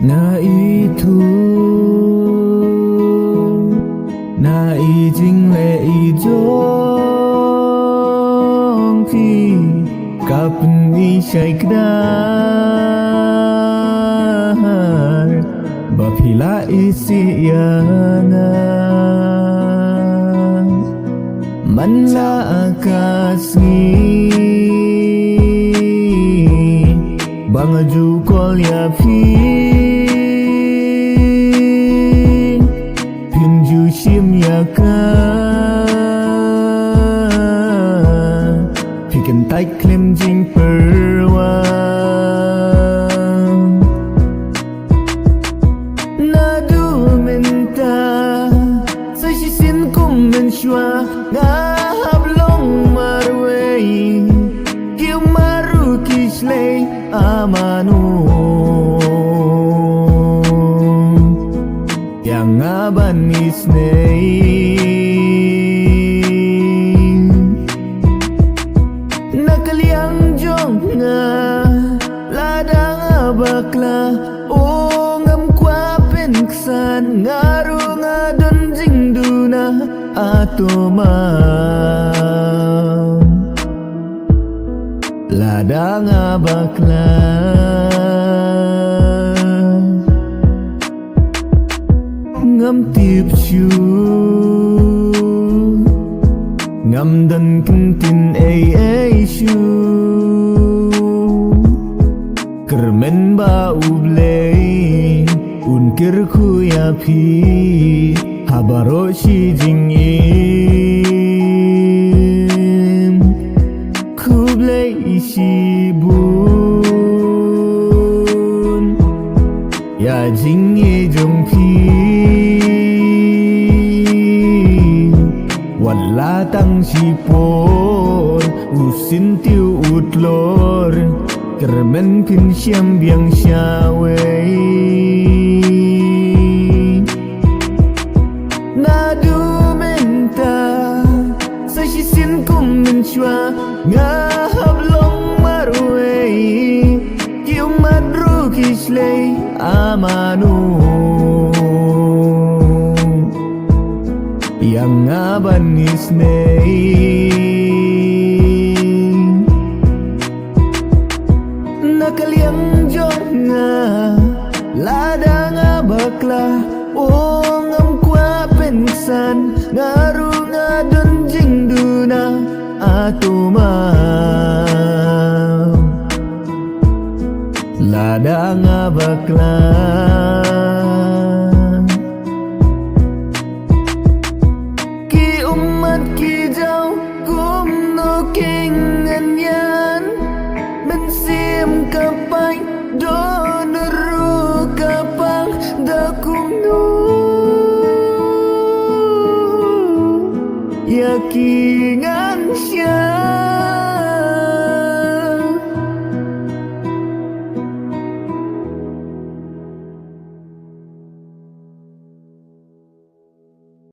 Na itu na i jing le i jong thi kapun i shai kdar ba phila i si yana man la akas ngi bang ju kol ya phi Shim yaka Pikan tay klim jing perwa Na du minta Sa shisin kum men shwa Nga hablong marway Kiu maru kishlay amanu Yang abanis Nakaliang jong nga ladang abakla o ngam kwa penksan ngaru nga don jingduna atoma ladang abakla ngam tiếp chu ngam dan kinh tin ai chu kermen ba ublei un kir khu ya phi habaro shi jing im kublei shi bun ya jing ye jong phi Wala tang sipon Usin tiu utlor Kermen pin siam biang syawai Nadu menta Sa shisin kum menchua Nga hablong marway Kiu madru kishlay amanu Yang abanis Nakaliang jong nga ladang abakla o ngam kwa pensan ngaru nga don jingduna atuma ladang abakla Ki jau kum no king an yan Men sim kapang don ru kapang da kum no Yakingan siya